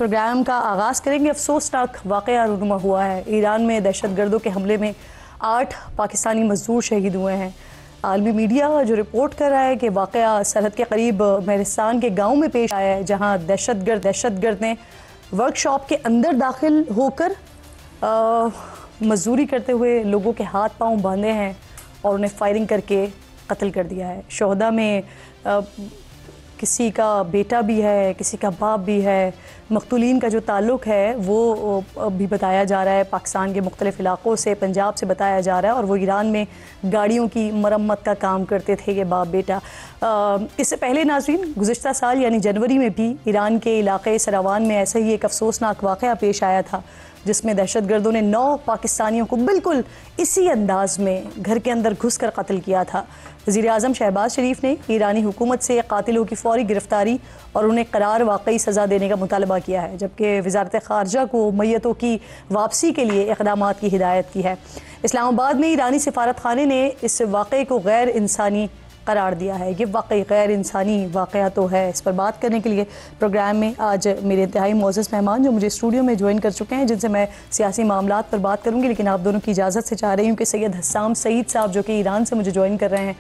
Programme का आगाज़ करेंगे। अफसोसनाक वाक़या रूनुमा हुआ है। ईरान में दहशतगर्दों के हमले में 8 पाकिस्तानी मजदूर शहीद हुए हैं। आलमी मीडिया जो रिपोर्ट कर रहा है कि वाक़या सरहद के करीब मेहरिस्तान के गांव में पेश आया है, जहां दहशतगर्द ने वर्कशॉप के अंदर दाखिल होकर मजदूरी करते हुए लोगों के हाथ पांव बांधे हैं और उन्हें फायरिंग करके कत्ल कर दिया है। शोहदा में किसी का बेटा भी है, किसी का बाप भी है। मक़तूलीन का जो ताल्लुक़ है वो भी बताया जा रहा है पाकिस्तान के मुख्तलिफ़ इलाक़ों से, पंजाब से बताया जा रहा है, और वो ईरान में गाड़ियों की मरम्मत का काम करते थे ये बाप बेटा। इससे पहले नाज़रीन, गुज़िश्ता साल यानी जनवरी में भी ईरान के इलाक़े सरावान में ऐसा ही एक अफसोसनाक वाक़या पेश आया था, जिसमें दहशतगर्दों ने 9 पाकिस्तानियों को बिल्कुल इसी अंदाज में घर के अंदर घुस कर कत्ल किया था। वज़ीर-ए-आज़म शहबाज शरीफ ने ईरानी हुकूमत से कातिलों की फौरी गिरफ्तारी और उन्हें करार वाकई सज़ा देने का मुतालबा किया है, जबकि वज़ारत ख़ारजा को मैयतों की वापसी के लिए इक़दामात की हिदायत की है। इस्लामाबाद में ईरानी सिफारत खाने ने इस वाक़े को गैर इंसानी करार दिया है। ये वाकई गैर इंसानी वाक़या तो है। इस पर बात करने के लिए प्रोग्राम में आज मेरे इंतहाई मोअज़्ज़ज़ मेहमान जो मुझे स्टूडियो में ज्वाइन कर चुके हैं, जिनसे मैं सियासी मामलात पर बात करूँगी, लेकिन आप दोनों की इजाज़त से चाह रही हूँ कि सैयद हस्साम सईद साहब जो कि ईरान से मुझे ज्वाइन कर रहे हैं,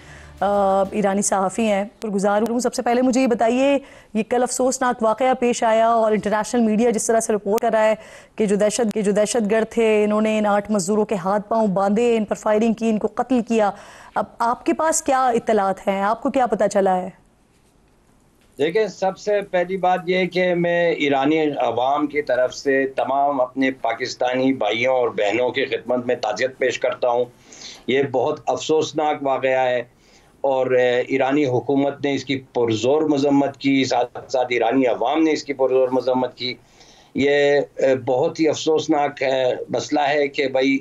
ईरानी सहाफ़ी हैं, पर गुज़ार हूँ। सबसे पहले मुझे ये बताइए, ये कल अफसोसनाक वाक़या पेश आया और इंटरनेशनल मीडिया जिस तरह से रिपोर्ट कर रहा है कि जो दहशतगर्द थे, इन्होंने इन 8 मज़दूरों के हाथ पाँव बांधे, इन पर फायरिंग की, इनको कत्ल किया। अब आपके पास क्या इत्तलात हैं, आपको क्या पता चला है? देखिए, सबसे पहली बात यह कि मैं ईरानी अवाम की तरफ से तमाम अपने पाकिस्तानी भाइयों और बहनों की खिदमत में ताज़ियत पेश करता हूँ। ये बहुत अफसोसनाक वाक़या है और ईरानी हुकूमत ने इसकी पुरज़ोर मज़म्मत की, साथ साथ ईरानी अवाम ने इसकी पुरज़ोर मज़म्मत की। ये बहुत ही अफसोसनाक मसला है कि भाई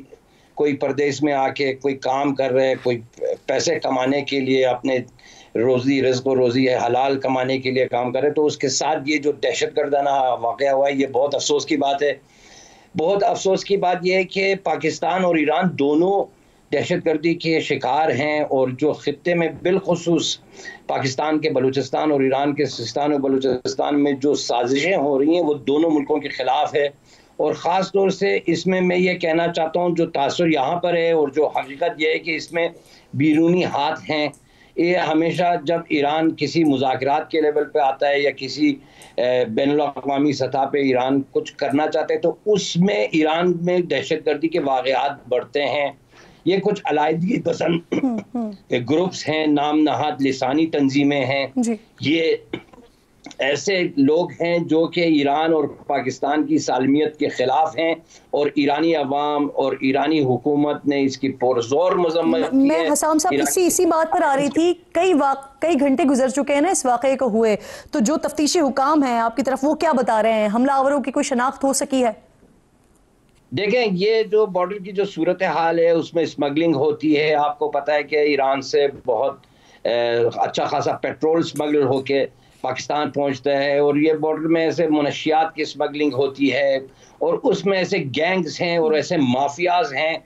कोई परदेश में आके कोई काम कर रहे, कोई पैसे कमाने के लिए, अपने रिज़्क़ और रोज़ी हलाल कमाने के लिए काम करे, तो उसके साथ ये जो दहशतगर्दाना वाक़या हुआ है, ये बहुत अफसोस की बात है। बहुत अफसोस की बात यह है कि पाकिस्तान और ईरान दोनों दहशतगर्दी के शिकार हैं, और जो ख़ित्ते में बिलखुसूस पाकिस्तान के बलूचिस्तान और ईरान के सिस्तान और बलूचिस्तान में जो साजिशें हो रही हैं, वो दोनों मुल्कों के ख़िलाफ़ है। और ख़ास तौर से इसमें मैं ये कहना चाहता हूँ, जो तासुर यहाँ पर है और जो हकीकत यह है कि इसमें बैरूनी हाथ हैं। ये हमेशा जब ईरान किसी मुज़ाकरात के लेवल पे आता है या किसी बैनुल-अक़वामी सतह पे ईरान कुछ करना चाहते हैं, तो उसमें ईरान में दहशतगर्दी के वाक़यात बढ़ते हैं। ये कुछ अलायदगी पसंद ग्रुप्स हैं, नाम नहाद लिसानी तंजीमें हैं। ये ऐसे लोग हैं जो कि ईरान और पाकिस्तान की सालमियत के ख़िलाफ़ हैं, और ईरानी अवाम और ईरानी हुकूमत ने इसकी पुरज़ोर मज़म्मत की है। मैं हसाम साहब इसी बात पर आ रही थी। कई घंटे गुजर चुके हैं ना इस वाक़े को हुए, तो जो तफ्तीशी हुकाम हैं आपकी तरफ, वो क्या बता रहे हैं? हमलावरों की कोई शनाख्त हो सकी है? देखें, ये जो बॉर्डर की जो सूरत हाल है, उसमें स्मगलिंग होती है। आपको पता है कि ईरान से बहुत अच्छा खासा पेट्रोल स्मगल होके पाकिस्तान पहुंचता है, और ये बॉर्डर में ऐसे मुनशियात की स्मगलिंग होती है, और उसमें ऐसे गैंग्स हैं और ऐसे माफियाज हैं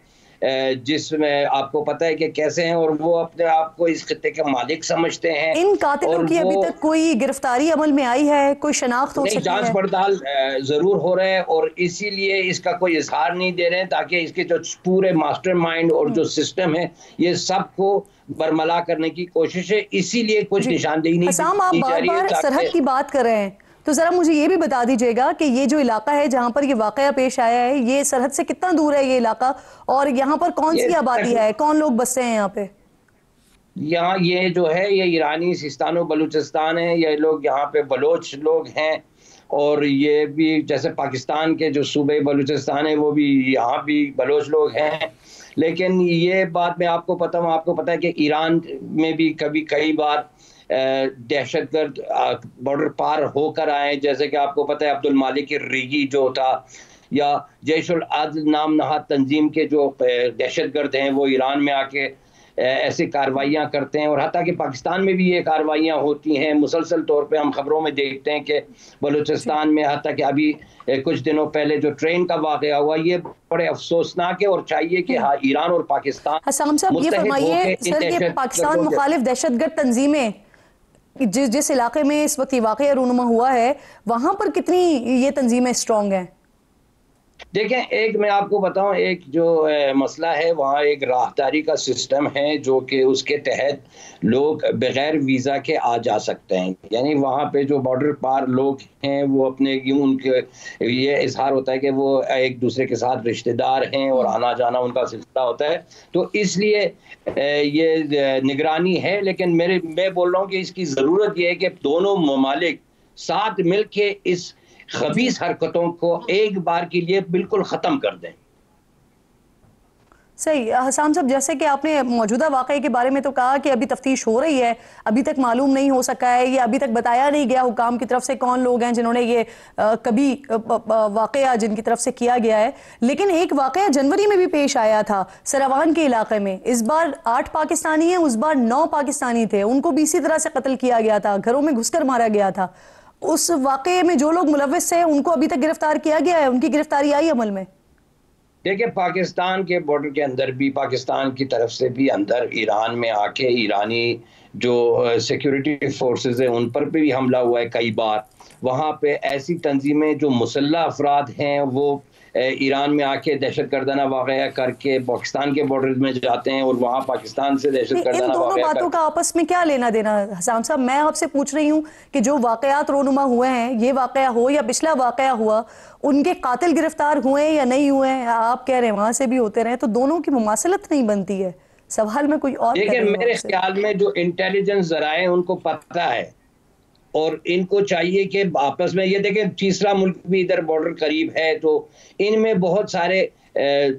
जिसमें आपको पता है कि कैसे हैं, और वो अपने आप को इस खित्ते के मालिक समझते हैं। इन कातिलों की अभी तक कोई गिरफ्तारी अमल में आई है, कोई शनाख्त हो सकी है? जांच पड़ताल जरूर हो रहा है, और इसीलिए इसका कोई इजहार नहीं दे रहे हैं, ताकि इसके जो पूरे मास्टरमाइंड और जो सिस्टम है, ये सबको बरमला करने की कोशिश है। इसीलिए कुछ निशानदेही नहीं की जा रही है। सरहद की बात कर रहे हैं, तो जरा मुझे ये भी बता दीजिएगा कि ये जो इलाका है जहाँ पर ये वाकया पेश आया है, ये सरहद से कितना दूर है ये इलाका, और यहाँ पर कौन सी आबादी है, कौन लोग बसते हैं यहाँ पे? यहाँ ये जो है, ये ईरानी सिस्तान और बलूचिस्तान है। ये लोग यहाँ पे बलोच लोग हैं, और ये भी जैसे पाकिस्तान के जो सूबे बलूचिस्तान है, वो भी यहाँ भी बलोच लोग हैं। लेकिन ये बात मैं आपको पता है कि ईरान में भी कई बार दहशतगर्द बॉर्डर पार होकर आए, जैसे कि आपको पता है अब्दुल मालिक रिगी जो था, या जैशुल आदल नाम नहाद तंजीम के जो दहशतगर्द हैं, वो ईरान में आके ऐसी कार्रवाइयाँ करते हैं, और हत्ता कि पाकिस्तान में भी ये कार्रवाइयाँ होती हैं। मुसलसल तौर पे हम खबरों में देखते हैं कि बलूचिस्तान में, हत्ता कि अभी कुछ दिनों पहले जो ट्रेन का वाक़या हुआ, ये बड़े अफसोसनाक है, और चाहिए कि हाँ, ईरान और पाकिस्तान हसाम साहब ये फरमाइए सर, ये पाकिस्तान मुखालिफ दहशतगर्द तंजीमें जिस इलाके में इस वक्त ये वाक़या रूनुमा हुआ है, वहां पर कितनी ये तंजीमें स्ट्रॉन्ग हैं? देखें, एक मैं आपको बताऊं, एक जो मसला है वहाँ एक राहदारी का सिस्टम है जो कि उसके तहत लोग बगैर वीज़ा के आ जा सकते हैं। यानी वहाँ पे जो बॉर्डर पार लोग हैं वो अपने उनके ये इजहार होता है कि वो एक दूसरे के साथ रिश्तेदार हैं और आना जाना उनका सिलसिला होता है, तो इसलिए ये निगरानी है। लेकिन मैं बोल रहा हूँ कि इसकी ज़रूरत ये है कि दोनों ममालिक साथ मिल के इस खबीस हरकतों को एक बार के लिए बिल्कुल ख़त्म कर दें। सही। हसाम साहब, जैसे कि आपने मौजूदा वाक़े के बारे में तो कहा कि अभी तफ्तीश हो रही है, अभी तक मालूम नहीं हो सका है, ये अभी तक बताया नहीं गया हुकाम की तरफ से कौन लोग हैं जिन्होंने ये कभी वाक़या जिनकी तरफ से किया गया है। लेकिन एक वाक़या जनवरी में भी पेश आया था सरावान के इलाके में। इस बार 8 पाकिस्तानी हैं, उस बार 9 पाकिस्तानी थे, उनको भी इसी तरह से कत्ल किया गया था, घरों में घुसकर मारा गया था। उस वाक़े में जो लोग मुलव्विस हैं उनको अभी तक गिरफ्तार किया गया है? उनकी गिरफ्तारी आई अमल में? देखिए, पाकिस्तान के बॉर्डर के अंदर भी, पाकिस्तान की तरफ से भी अंदर ईरान में आके ईरानी जो सिक्योरिटी फोर्सेस हैं उन पर भी हमला हुआ है कई बार। वहाँ पे ऐसी तंजीमें जो मुसल्लह अफराद हैं वो ईरान में आके दहशत गर्दाना वाक़या करके पाकिस्तान के बॉर्डर में जाते हैं और वहाँ पाकिस्तान से दहशत गर्दाना इन दोनों बातों का आपस में क्या लेना देना? हसाम साहब, मैं आपसे पूछ रही हूँ कि जो वाक़यात रोनुमा हुए हैं, ये वाक़या हो या पिछला वाक़या हुआ, उनके कातिल गिरफ्तार हुए या नहीं हुए, आप कह रहे हैं वहां से भी होते रहे, तो दोनों की मुमासलत नहीं बनती है। सवाल में कोई और। देखिए, मेरे ख्याल में जो इंटेलिजेंस जराए उनको पता है और इनको चाहिए कि आपस में ये देखें, तीसरा मुल्क भी इधर बॉर्डर करीब है, तो इनमें बहुत सारे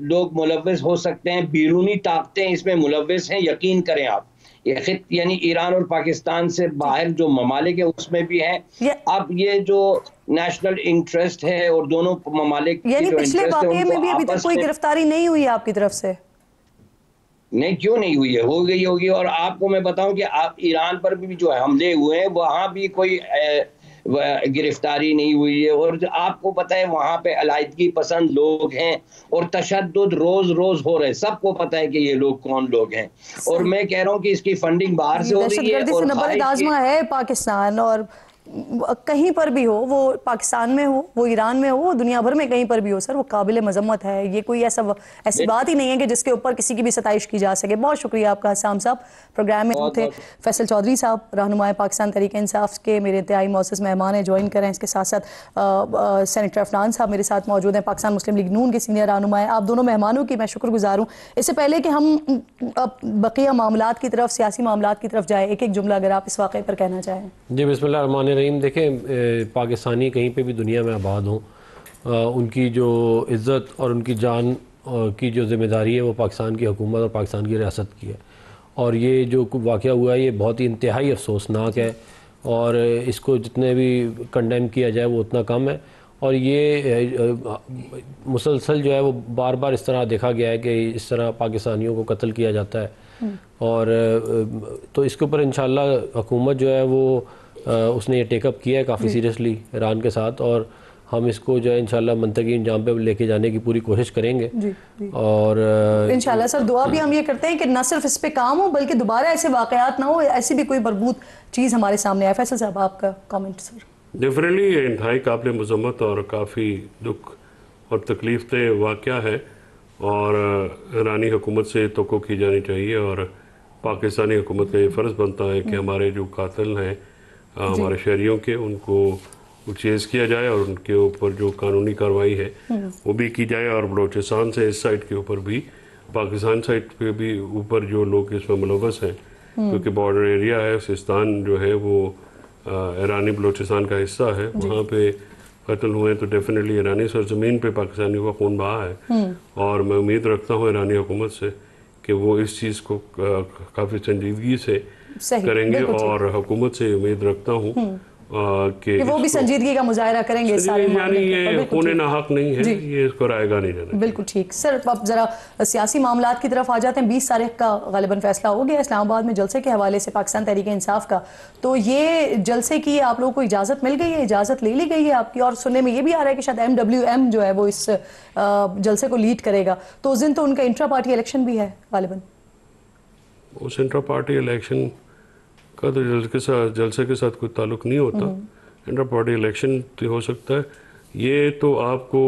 लोग मुलव्विस हो सकते हैं, बैरूनी ताकतें इसमें मुलव्विस हैं, यकीन करें आप। यानी ईरान और पाकिस्तान से बाहर जो ममालिक है उसमें भी है। अब ये जो नेशनल इंटरेस्ट है और दोनों ममालिक यानी पिछले वाक़ये में भी अभी तक कोई गिरफ्तारी नहीं हुई आपकी तरफ से? नहीं, क्यों नहीं हुई है, हो गई होगी। और आपको मैं बताऊं कि आप ईरान पर भी जो हमले हुए हैं वहां भी कोई गिरफ्तारी नहीं हुई है। और आपको पता है वहां पे अलाइदगी पसंद लोग हैं और तशद्दुद रोज रोज हो रहे हैं, सबको पता है कि ये लोग कौन लोग हैं। और मैं कह रहा हूँ कि इसकी फंडिंग बाहर से हो रही है और है पाकिस्तान, और कहीं पर भी हो, वो पाकिस्तान में हो, वो ईरान में हो, वो दुनिया भर में कहीं पर भी हो सर, वो काबिल मजम्मत है। ये कोई ऐसी बात ही नहीं है कि जिसके ऊपर किसी की भी सताइश की जा सके। बहुत शुक्रिया आपका हसाम साहब। प्रोग्राम में थे फैसल चौधरी साहब, रहनुमाए पाकिस्तान तहरीक इंसाफ के मेरे इंतहाई मौसस मेहमान है, ज्वाइन करें। इसके साथ साथ सेनेटर अफनान साहब मेरे साथ मौजूद हैं, पाकिस्तान मुस्लिम लीग नून के सीनियर रहनुमाए। आप दोनों मेहमानों की मैं शुक्रगुजार हूँ। इससे पहले कि हम बकिया मामलात की तरफ, सियासी मामलात की तरफ जाए, एक एक जुमला अगर आप इस वाक़े पर कहना चाहें। जी, बिस्मिल्लाह रहीम। देखें, पाकिस्तानी कहीं पे भी दुनिया में आबाद हों, उनकी जो इज़्ज़त और उनकी जान की जो ज़िम्मेदारी है वो पाकिस्तान की हुकूमत और पाकिस्तान की रियासत की है। और ये जो वाक़या हुआ है ये बहुत ही इंतहाई अफसोसनाक है और इसको जितने भी कंडेम किया जाए वो उतना कम है। और ये मुसलसल जो है वो बार बार इस तरह देखा गया है कि इस तरह पाकिस्तानियों को कत्ल किया जाता है। और तो इसके ऊपर इंशाअल्लाह हुकूमत जो है वो उसने ये टेकअप किया है काफ़ी सीरियसली ईरान के साथ, और हम इसको जो है इंशाल्लाह मंतकी इंजाम पे लेके जाने की पूरी कोशिश करेंगे। जी। और इंशाल्लाह सर दुआ भी हम ये करते हैं कि न सिर्फ इस पे काम हो बल्कि दोबारा ऐसे वाक़यात ना हो, ऐसी भी कोई मरबूत चीज़ हमारे सामने आए। फैसल साहब, आपका कमेंट सर। डेफिनेटली ये इंतहाई काबिल मज़म्मत और काफ़ी दुख और तकलीफ दे वाक़या है और ईरानी हुकूमत से तवक्को की जानी चाहिए और पाकिस्तानी हुकूमत का ये फ़र्ज़ बनता है कि हमारे जो कातिल हैं हमारे शहरियों के, उनको चेज़ किया जाए और उनके ऊपर जो कानूनी कार्रवाई है वो भी की जाए। और बलोचिस्तान से इस साइड के ऊपर भी, पाकिस्तान साइड पे भी ऊपर जो लोग इसमें मुलव्वस हैं, क्योंकि बॉर्डर एरिया है, सिस्तान जो है वो ईरानी बलोचिस्तान का हिस्सा है, वहाँ पे कत्ल हुए तो डेफिनेटली ईरानी सरजमीन पे पाकिस्तानियों का खून बहा है। और मैं उम्मीद रखता हूँ ईरानी हुकूमत से कि वो इस चीज़ को काफ़ी संजीदगी से करेंगे और हुकूमत से उम्मीद रखता हूँ कि वो भी संजीदगी का मुजाहरा करेंगे। यानी ये खून नाहक नहीं है, ये इसको रायगा नहीं जाना। बिल्कुल ठीक। सर अब जरा सियासी मामलात की तरफ आ जाते हैं। 20 तारीख का गालिबन फैसला हो गया इस्लामाबाद में जलसे के हवाले से पाकिस्तान तहरीक इंसाफ का, तो ये जलसे की आप लोगों को इजाज़त मिल गई है, इजाज़त ले ली गई है आपकी? और सुनने में ये भी आ रहा है कि शायद MWM जो है वो इस जलसे को लीड करेगा, तो उस दिन तो उनका इंट्रा पार्टी इलेक्शन भी है गालिबन। उस इंट्रा पार्टी इलेक्शन का तो जलसे के साथ कोई ताल्लुक नहीं होता। इंटर पार्टी इलेक्शन तो हो सकता है, ये तो आपको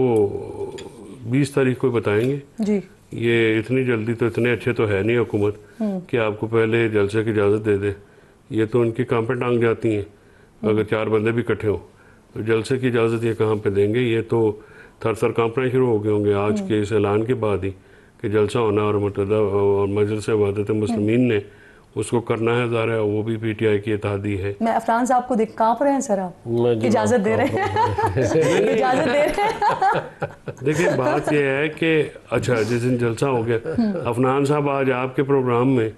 20 तारीख को बताएंगे जी। ये इतनी जल्दी तो इतने अच्छे तो है नहीं हुकूमत कि आपको पहले जलसे की इजाज़त दे दे। ये तो उनकी काम पे टांग जाती हैं, अगर 4 बंदे भी इकट्ठे हों तो जलसे की इजाज़त ये कहाँ पे देंगे। ये तो थर कांपना शुरू हो गए होंगे आज के इस ऐलान के बाद ही कि जलसा होना और मुतहदा और मजलिस वहदत मुस्लिमीन ने उसको करना है। ज़ाहिर है वो भी पीटीआई की इत्तेहादी है। मैं अफरान साहब को देख कांप रहे हैं सर, आप इजाजत दे रहे हैं इजाजत दे रहे हैं। देखिए बात यह है कि अच्छा जिस दिन जलसा हो गया, अफनान साहब आज आपके प्रोग्राम में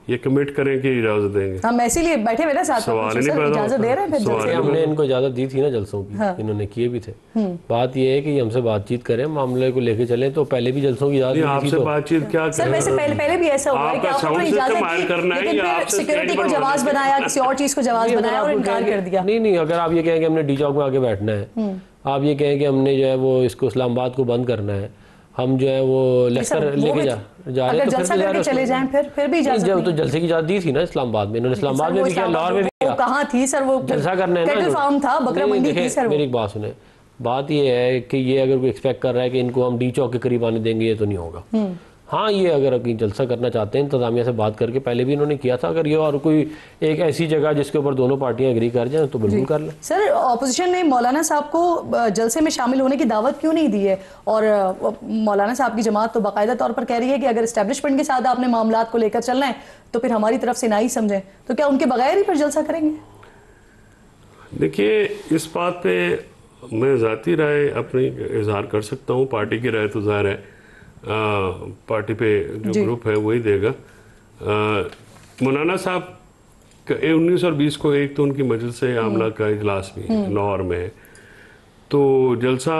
ये कमिट करें कि इजाजत देंगे। हम इसीलिए बैठे मेरे साथ, सवाल नहीं पैदा इजाजत दे रहे हैं। जैसे हमने इनको इजाजत दी थी ना जलसों की, इन्होंने किए भी थे। बात यह है कि हमसे बातचीत करें, मामले को लेके चलें। तो पहले भी जलसों की इजाजत आपसे बातचीत क्या सर, वैसे पहले भी ऐसा हुआ है कि आपने इजाजत दी, लेकिन फिर सिक्योरिटी को जवाब बनाया, किसी और चीज को जवाब बनाया और इनकार कर दिया। नहीं, अगर आप ये कहें कि हमने डी चौक में आके बैठना है, आप ये कहें कि हमने जो है वो इसको इस्लामाबाद को बंद करना है, हम जो है वो लश्कर लेके जा रहे हैं, तो जलसा करके चले जाएं, फिर भी इजाजत जब तो जलसे की इजाजत दी थी ना इस्लामाबाद में, इन्होंने इस्लामाबाद में भी किया, लाहौर में भी किया। कहाँ थी सर वो जलसा करना है ना, कैटल फार्म था, बकरा मंडी थी सर। मेरी एक बात सुने, बात ये है कि ये अगर कोई एक्सपेक्ट कर रहा है कि इनको हम डी चौक के करीब आने देंगे, ये तो नहीं होगा। हाँ, ये अगर कहीं जलसा करना चाहते हैं इंतजामिया से बात करके, पहले भी इन्होंने किया था, अगर ये और कोई एक ऐसी जगह जिसके ऊपर दोनों पार्टियां एग्री कर जाएं तो बिल्कुल कर लें। सर, ऑपोजिशन ने मौलाना साहब को जलसे में शामिल होने की दावत क्यों नहीं दी है? और मौलाना साहब की जमात तो बाकायदा तौर पर कह रही है कि अगर एस्टेब्लिशमेंट के साथ आपने मामलात को लेकर चलना है तो फिर हमारी तरफ से ना ही समझें, तो क्या उनके बगैर ही फिर जलसा करेंगे? देखिए, इस बात पे मैं ज़ाती राय अपनी इजहार कर सकता हूँ, पार्टी की राय तो ज़ाहिर है पार्टी पे जो ग्रुप है वही देगा। मौलाना साहब 19 और 20 को एक तो उनकी मजलिस आमला का इजलास भी लाहौर में है, तो जलसा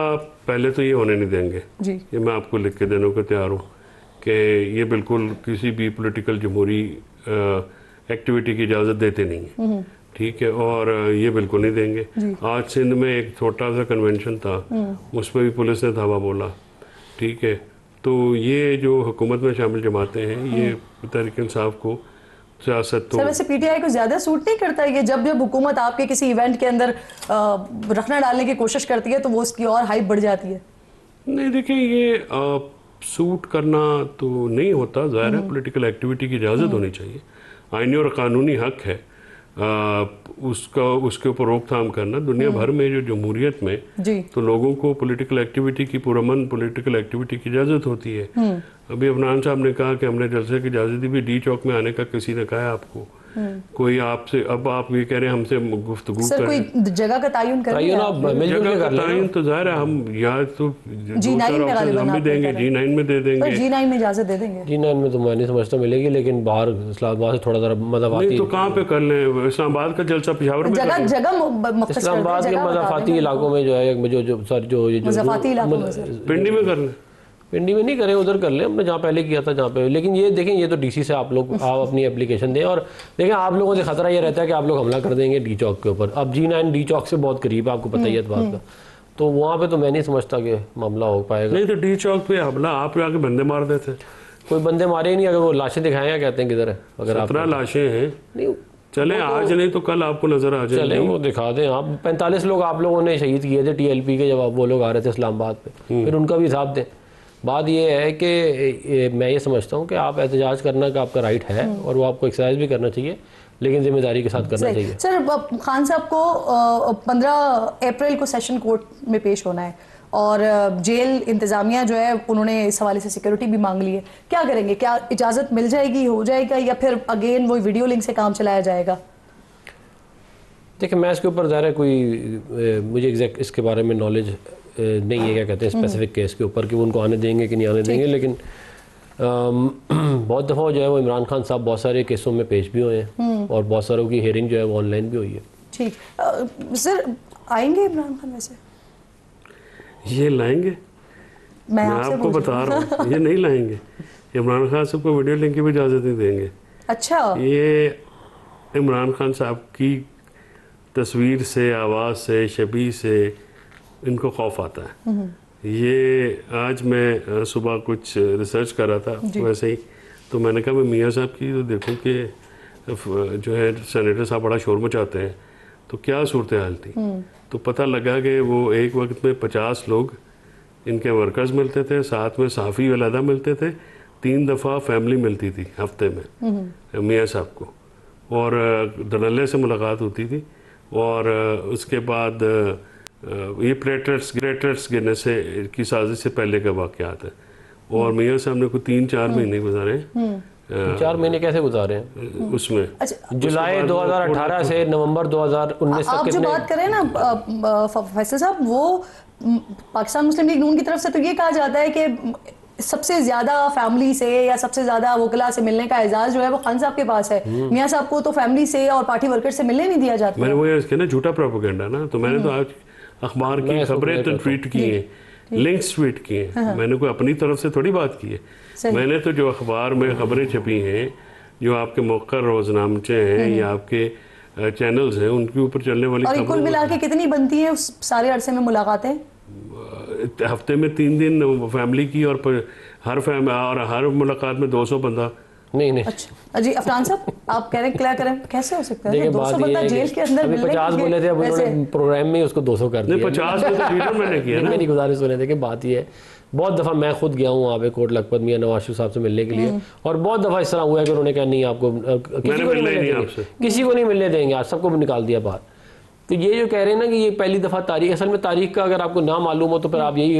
पहले तो ये होने नहीं देंगे। ये मैं आपको लिख के देने को तैयार हूँ कि ये बिल्कुल किसी भी पॉलिटिकल जमहूरी एक्टिविटी की इजाज़त देते नहीं है, ठीक है, और ये बिल्कुल नहीं देंगे। आज सिंध में एक छोटा सा कन्वेंशन था, उस पर भी पुलिस ने धावा बोला, ठीक है। तो ये जो हुकूमत में शामिल जमाते हैं, ये तहरीक इंसाफ को सियासत तो सर वैसे पीटीआई को ज्यादा सूट नहीं करता ये, जब हुकूमत आपके किसी इवेंट के अंदर रखना डालने की कोशिश करती है तो वो उसकी और हाइप बढ़ जाती है? नहीं, देखिए ये सूट करना तो नहीं होता, ज़ाहिर है पॉलिटिकल एक्टिविटी की इजाज़त होनी चाहिए, आईनी और कानूनी हक है उसके ऊपर रोकथाम करना। दुनिया भर में जो जमहूरियत में तो लोगों को पॉलिटिकल एक्टिविटी की पुरअमन पॉलिटिकल एक्टिविटी की इजाज़त होती है। अभी अफनान साहब ने कहा कि हमने जलसे की इजाज़त दी भी, डी चौक में आने का किसी ने कहा है आपको? कोई आपसे, अब आप ये कह रहे हैं हमसे गुफ्तगू सर कोई जगह का तायुन कर जगह का तायुन तो ज़ाहिर है हम या तो G9 हम भी देंगे, G9 में दे देंगे, G9 में इजाज़त दे देंगे। G9 में तो मैं नहीं समझता मिलेगी, लेकिन बाहर इस्लामाबाद से थोड़ा सा मज़ाफ़ाती, तो कहाँ पे कर लें? इस्लामाबाद का जलसा पेशावर में, जगह इस्लामाबाद के मज़ाफ़ाती इलाकों में जो है पिंडी में कर लें, पिंडी में नहीं करें, उधर कर लें, हमने जहाँ पहले किया था जहाँ पे। लेकिन ये देखें, ये तो डीसी से आप अपनी एप्लीकेशन दें, और देखें आप लोगों से खतरा ये रहता है कि आप लोग हमला कर देंगे डी चौक के ऊपर। अब G9 डी चौक से बहुत करीब है, आपको पता ही है इस बात का, तो वहाँ पे तो मैं नहीं समझता कि मामला हो पाएगा। नहीं तो डी चौक पे हमला आप आके बंदे मार देते, कोई बंदे मारे ही नहीं, अगर वो लाशें दिखाएं या कहते हैं किधर है, अगर 17 लाशें हैं, नहीं चले आज नहीं तो कल आपको नजर आ जाए, चले वो दिखा दें आप। 45 लोग आप लोगों ने शहीद किए थे TLP के, जब वो लोग आ रहे थे इस्लामाबाद पे, फिर उनका भी हिसाब दें। बात ये है कि मैं ये समझता हूँ कि आप एहतजाज करना का आपका राइट है, और वो आपको एक्सरसाइज भी करना चाहिए, लेकिन जिम्मेदारी के साथ करना चाहिए। सर खान साहब को 15 अप्रैल को सेशन कोर्ट में पेश होना है, और जेल इंतज़ामिया जो है उन्होंने इस हवाले से सिक्योरिटी भी मांग ली है, क्या करेंगे? क्या इजाज़त मिल जाएगी, हो जाएगा, या फिर अगेन वो वीडियो लिंक से काम चलाया जाएगा? देखिए, मैं इसके ऊपर ज़्यादा कोई मुझे एग्जैक्ट इसके बारे में नॉलेज नहीं है, क्या कहते हैं स्पेसिफिक केस के ऊपर कि वो उनको आने देंगे कि नहीं आने देंगे, लेकिन बहुत दफ़ा जो है वो इमरान खान साहब बहुत सारे केसों में पेश भी हुए हैं, और बहुत सारों की हियरिंग जो है वो ऑनलाइन भी हुई है। ठीक, सर आएंगे इमरान खान? वैसे ये लाएंगे, मैं आपको बता रहा हूँ, ये नहीं लाएंगे। इमरान खान साहब को वीडियो लिंक की भी इजाज़त नहीं देंगे। अच्छा, ये इमरान खान साहब की तस्वीर से, आवाज़ से, शबीह से इनको खौफ आता है। ये आज मैं सुबह कुछ रिसर्च कर रहा था वैसे ही, तो मैंने कहा मैं मियाँ साहब की तो देखूं कि जो है सेनेटर साहब बड़ा शोर मचाते हैं, तो क्या सूरत हाल थी। तो पता लगा कि वो एक वक्त में 50 लोग इनके वर्कर्स मिलते थे, साथ में सहाफ़ी अलहदा मिलते थे, 3 दफ़ा फैमिली मिलती थी हफ्ते में मियाँ साहब को, और दलल्ले से मुलाकात होती थी। और उसके बाद ये प्लेटलेट्स गिरने से की साजिश से पहले का वाक़यात है। और मियाँ साहब ने कोई 3-4 महीने गुजारे। 4 महीने कैसे गुजारे हैं उसमें? जुलाई 2018 से नवंबर 2019 तक। आप जो बात करें ना फैसल साहब, वो पाकिस्तान मुस्लिम लीग नून की तरफ से तो ये कहा जाता है कि सबसे ज्यादा फैमिली से या सबसे ज्यादा वकला से मिलने का एजाज जो है वो खान साहब के पास है। मियाँ साहब को तो फैमिली से और पार्टी वर्कर से मिलने नहीं दिया जाता। मैंने वो इसके ना झूठा प्रोपेगेंडा ना, तो मैंने तो आज अखबार की खबरें तो ट्वीट की हैं, लिंक्स ट्वीट किए हैं, मैंने कोई अपनी तरफ से थोड़ी बात की है। मैंने तो जो अखबार में खबरें छपी हैं, जो आपके मौक़र रोजनामचे हैं या आपके चैनल्स हैं, उनके ऊपर चलने वाली और कुल मिला के कितनी बनती है उस सारे अरसे में मुलाकातें? हफ्ते में 3 दिन फैमिली की, और हर मुलाकात में 200 बंदा। नहीं। अच्छा जी, अफरान साहब आप कह रहे क्या करें, कैसे हो सकता है? 200 बात बंदा जेल के अंदर मिलने 50 बोले थे, अब उन्होंने प्रोग्राम में उसको 200 कर दिया। 50 में तो ट्विटर मैंने किया ना। मेरी गुजारिश सुने थे कि बात ये है, बहुत दफ़ा मैं खुद गया हूँ वहाँ पे कोट लखपत मियाँ नवाज शरीफ साहब से मिलने के लिए, और बहुत दफ़ा इस तरह हुआ है कि उन्होंने कहा नहीं आपको किसी को नहीं मिलने देंगे, आज सबको निकाल दिया बाहर। तो ये जो कह रहे हैं ना कि ये पहली दफ़ा तारीख, असल में तारीख का अगर आपको ना मालूम हो तो फिर आप यही,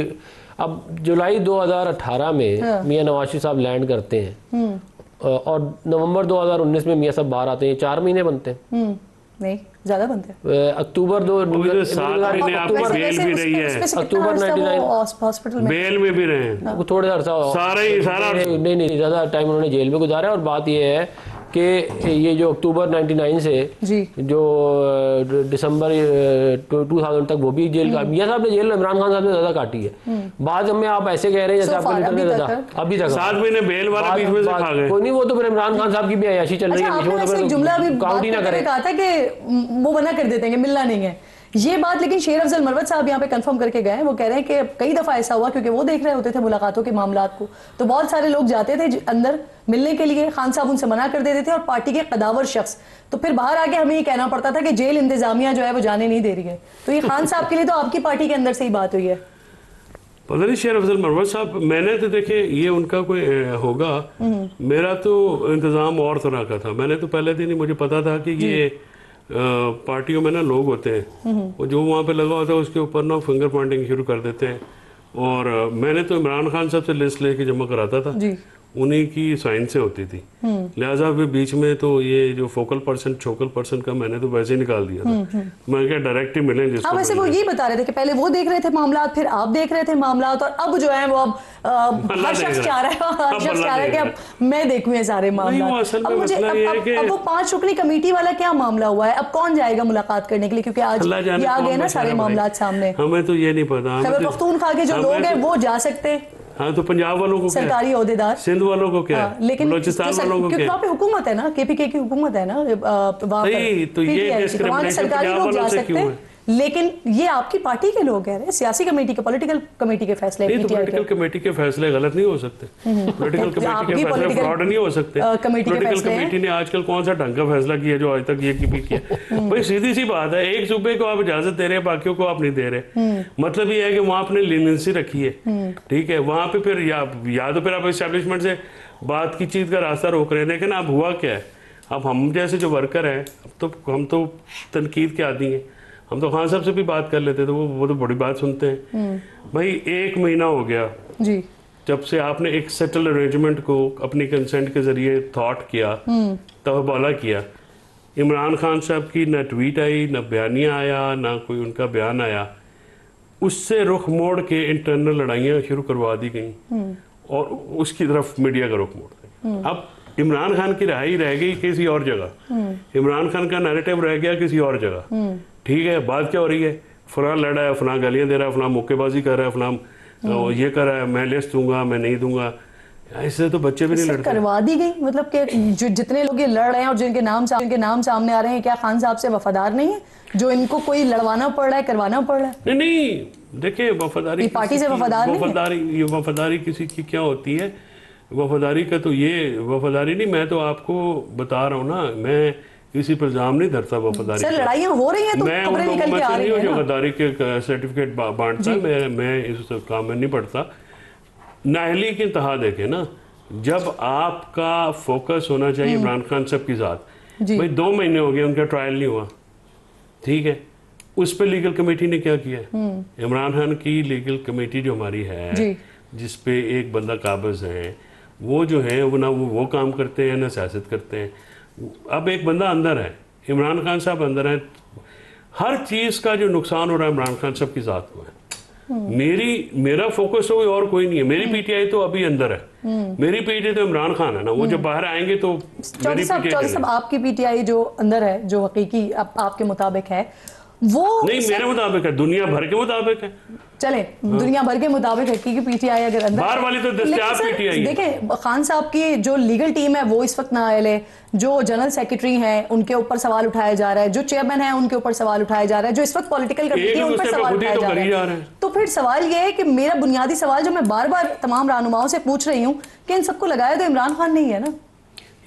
अब जुलाई 2018 में मियाँ नवाज शरीफ साहब लैंड करते हैं और नवंबर 2019 में मियाँ साहब बाहर आते हैं, 4 महीने बनते हैं। नहीं, ज्यादा बनते हैं। अक्टूबर 7 अक्टूबर बेल भी रही है, अक्टूबर 99 हॉस्पिटल में बेल में भी रहे हैं, वो थोड़े अर्सा सारा नहीं ज़्यादा टाइम उन्होंने जेल में गुजारा। और बात ये है कि ये जो अक्टूबर 99 से जो दिसंबर 2000 तक वो भी जेल का, मियाँ साहब ने जेल इमरान खान साहब ने ज़्यादा काटी है। बाद में आप ऐसे कह रहे हैं जैसे आपको लीडर ने ज़्यादा, अभी तक 7 महीने बेल वाला बीच में से खा गए। कोई नहीं, वो तो फिर इमरान खान साहब की भी अयाशी चल रही है। जुमला अभी काउंट ही ना करें, कहा था कि वो मना कर देते हैं कि मिलना नहीं है ये बात, लेकिन शेर अफजल मरवत साहब यहाँ पे कंफर्म करके गए। वो कह रहे हैं कि कई दफा ऐसा हुआ, क्योंकि वो देख रहे होते थे मुलाकातों के मामलात को, तो बहुत सारे लोग जाते थे अंदर मिलने के लिए, खान साहब उनसे मना कर देते थे, और पार्टी के कदावर शख्स तो फिर बाहर आके हमें ये कहना पड़ता था कि जेल इंतजामिया जो है वो जाने नहीं दे रही है। तो ये खान साहब के लिए तो आपकी पार्टी के अंदर से ही बात हुई है। पता नहीं शेर अफजल मरवत साहब, मैंने तो देखे ये उनका कोई होगा, मेरा तो इंतजाम और तरह का था। मैंने तो पहले दिन ही मुझे पता था कि ये पार्टियों में ना लोग होते हैं, और जो वहाँ पे लगा होता है उसके ऊपर ना फिंगर पॉइंटिंग शुरू कर देते हैं। और मैंने तो इमरान खान साहब से लिस्ट लेके जमा कराता था, उन्हीं की साइन से होती थी, लिहाजा फिर बीच में तो ये जो फोकल पर्सन का मैंने तो वैसे ही निकाल दिया था। मैं क्या डायरेक्ट ही मिले जिसको। वैसे वो ये बता रहे थे कि पहले वो देख रहे थे मामलात, फिर आप देख रहे थे मामलात, और अब जो है वो अब हर शख्स चाह रहा है कि अब मैं देखूं ये सारे मामलात। अब मुझे अब वो 5 रुकनी कमेटी वाला क्या मामला हुआ है, अब कौन जाएगा मुलाकात करने के लिए, क्योंकि आज ये आ गए ना सारे मामलात सामने। हमें तो ये नहीं पता, खैबर पख्तूनख्वा के जो लोग हैं वो जा सकते हैं। हाँ, तो पंजाब वालों को सरकारी ओहदेदार, सिंध वालों को क्या, लेकिन बलोचिस्तान वालों को क्या, वहाँ पे हुकूमत है ना, केपीके की हुकूमत है ना वहाँ पर, तो ये सरकारी लोग जा सकते हैं। लेकिन ये आपकी पार्टी के लोग कह रहे हैं, सियासी कमेटी के, पॉलिटिकल कमेटी के फैसले, पॉलिटिकल कमेटी के फैसले गलत नहीं हो सकते, पॉलिटिकल कमेटी के फैसले फ्रॉड नहीं हो सकते। पॉलिटिकल कमेटी ने आजकल कौन सा ढंग का फैसला किया जो आज तक ये भी किया? भाई सीधी सी बात है, एक सूबे को आप इजाजत दे रहे हैं, बाकियों को आप नहीं दे रहे। मतलब ये है कि वहाँ आपने लीनियंसी रखी है, ठीक है, वहाँ पे फिर या तो फिर आप एस्टेब्लिशमेंट से बात की चीज का रास्ता रोक रहे हैं। लेकिन अब हुआ क्या है, अब हम जैसे जो वर्कर हैं, अब तो हम तो तनकीद के आदी हैं, हम तो खान साहब से भी बात कर लेते थे, वो तो बड़ी बात सुनते हैं। भाई 1 महीना हो गया जी जब से आपने एक सेटल अरेंजमेंट को अपनी कंसेंट के जरिए थॉट किया, तहबाला किया। इमरान खान साहब की ना ट्वीट आई, ना बयानिया आया, ना कोई उनका बयान आया, उससे रुख मोड़ के इंटरनल लड़ाइयाँ शुरू करवा दी गई और उसकी तरफ मीडिया का रुख मोड़ गया। अब इमरान खान की रिहाई रह गई किसी और जगह, इमरान खान का नैरेटिव रह गया किसी और जगह। ठीक है, बात क्या हो रही है, फलां लड़ा है, फलां गालियां दे रहा है, फलां मुक्केबाजी कर रहा है, फलां ये कर रहा है, मैं लिस्ट दूंगा, मैं नहीं दूंगा। ऐसे तो बच्चे भी नहीं लड़ते। करवा दी गई, मतलब कि जो जितने लोग ये लड़ रहे हैं और जिनके नाम सामने आ रहे हैं, क्या खान साहब से वफादार नहीं है, जो इनको कोई लड़वाना पड़ रहा है, करवाना पड़ रहा है? नहीं, देखिए वफादारी पार्टी से वफादारी किसी की क्या होती है, वफादारी का तो ये वफादारी नहीं, मैं तो आपको बता रहा हूँ ना, मैं किसी पर इल्जाम नहीं धरता वफादारी सर लड़ाइयाँ हो रही हैं तो मैं उन खबरें लोगों निकल में के आ से रही नहीं हूँ हैं जो ना। गद्दारी के सर्टिफिकेट बांटता है, मैं इस काम में नहीं पड़ता। नाअहली की इंतहा देखें ना, जब आपका फोकस होना चाहिए इमरान खान साहब की ज़ात, भाई 2 महीने हो गए उनका ट्रायल नहीं हुआ, ठीक है, उस पर लीगल कमेटी ने क्या किया है? इमरान खान की लीगल कमेटी जो हमारी है जिस पे एक बंदा काबिज है, वो जो है वो ना वो काम करते हैं ना सियासत करते हैं। अब एक बंदा अंदर है, इमरान खान साहब अंदर है, हर चीज़ का जो नुकसान हो रहा है इमरान खान साहब की ज़ात को है। मेरा फोकस हो और कोई नहीं है। मेरी पीटीआई तो अभी अंदर है, मेरी पीटीआई तो इमरान खान है ना, वो जब बाहर आएंगे तो मेरी सब आपकी पीटीआई जो अंदर है, जो हकीकी आपके मुताबिक है, वो नहीं मेरे मुताबिक है, दुनिया भर के मुताबिक है। चले दुनिया भर के मुताबिक है कि पीटीआई अगर अंदर बाहर वाली तो दस्तयाब पीटीआई है। देखें खान साहब की जो लीगल टीम है वो इस वक्त नाअहल है, जो जनरल सेक्रेटरी हैं उनके ऊपर सवाल उठाया जा रहा है, जो चेयरमैन है उनके ऊपर सवाल उठाया जा रहा है, जो इस वक्त पॉलिटिकल कमेटी है उन पर सवाल उठाया जा रहा है। तो फिर सवाल ये है कि मेरा बुनियादी सवाल जो मैं बार बार तमाम रहनुमाओं से पूछ रही हूँ कि इन सबको लगाया तो इमरान खान नहीं है ना।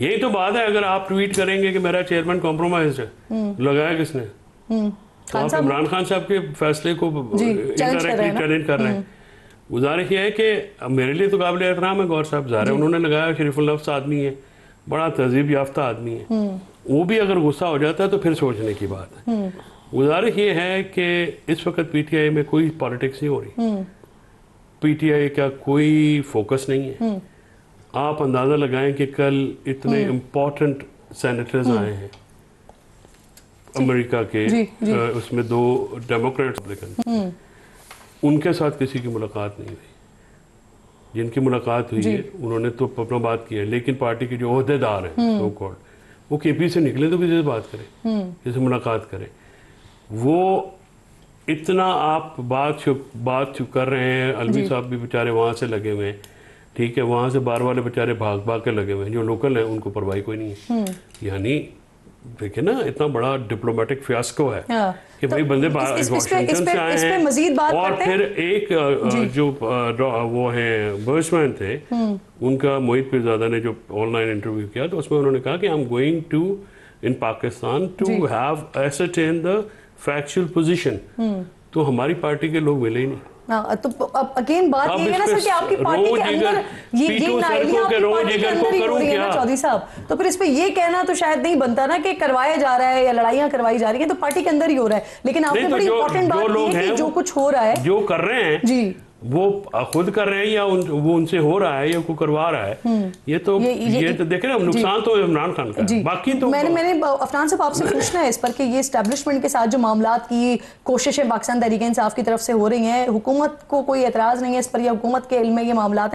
यही तो बात है, अगर आप ट्वीट करेंगे कि मेरा चेयरमैन कॉम्प्रोमाइज है, लगाया किसने? तो आप इमरान खान साहब के फैसले को इनडायरेक्टली चैलेंज कर रहे हैं। गुजारिश ये है कि मेरे लिए तो काबिल एहतराम है गौर साहब, ज़ाहिर है उन्होंने लगाया, शरीफुल नफ्स आदमी है, बड़ा तहजीब याफ्ता आदमी है, वो भी अगर गुस्सा हो जाता है तो फिर सोचने की बात है। गुजारिश ये है कि इस वक्त पीटीआई में कोई पॉलिटिक्स नहीं हो रही, पीटीआई का कोई फोकस नहीं है। आप अंदाज़ा लगाएं कि कल इतने इम्पोर्टेंट सेनेटर्स आए हैं अमेरिका के, उसमें 2 डेमोक्रेट रिपब्लिकन, उनके साथ किसी की मुलाकात नहीं हुई। जिनकी मुलाकात हुई है उन्होंने तो अपना बात किया है, लेकिन पार्टी के जो ओहदेदार हैं सो कॉल्ड, वो केपी से निकले तो किसी से बात करें, किसी से मुलाकात करें। वो इतना आप बात कर रहे हैं, अलवी साहब भी बेचारे वहाँ से लगे हुए हैं, ठीक है, वहाँ से बाहर वाले बेचारे भाग के लगे हुए हैं, जो लोकल हैं उनको परवाही कोई नहीं है। यानी देखिए ना, इतना बड़ा डिप्लोमेटिक फियास्को है कि भाई बंदे वाशिंगटन से आए हैं, और फिर एक जो वो हैं बर्समैन थे, उनका मोहित पीरजादा ने जो ऑनलाइन इंटरव्यू किया तो उसमें उन्होंने कहा कि I am going to in Pakistan to have ascertain the factual position. तो हमारी पार्टी के लोग मिले ही नहीं। तो अब अगेन बात ये है ना सर कि आपकी पार्टी के अंदर ये नाइलियां आपकी पार्टी के अंदर ही हो रही है ना चौधरी साहब, तो फिर इस पे ये कहना तो शायद नहीं बनता ना कि करवाया जा रहा है या लड़ाइयां करवाई जा रही हैं, तो पार्टी के अंदर ही हो रहा है। लेकिन आपने बड़ी इंपॉर्टेंट बात की है कि जो कुछ हो रहा है, जो कर रहे हैं जी, वो खुद कर रहे हैं या वो उनसे हो रहा है या कोई करवा रहा है, ये तो देखे ना, नुकसान तो इमरान खान का है। बाकी तो मैंने अफनान साहब आपसे पूछना है इस पर कि ये एस्टेब्लिशमेंट के साथ जो मामलात की कोशिशें पाकिस्तान तहरीक इंसाफ की तरफ से हो रही हैं, हुकूमत को कोई एतराज़ नहीं है इस पर, या हुकूमत के इल्म में ये मामलात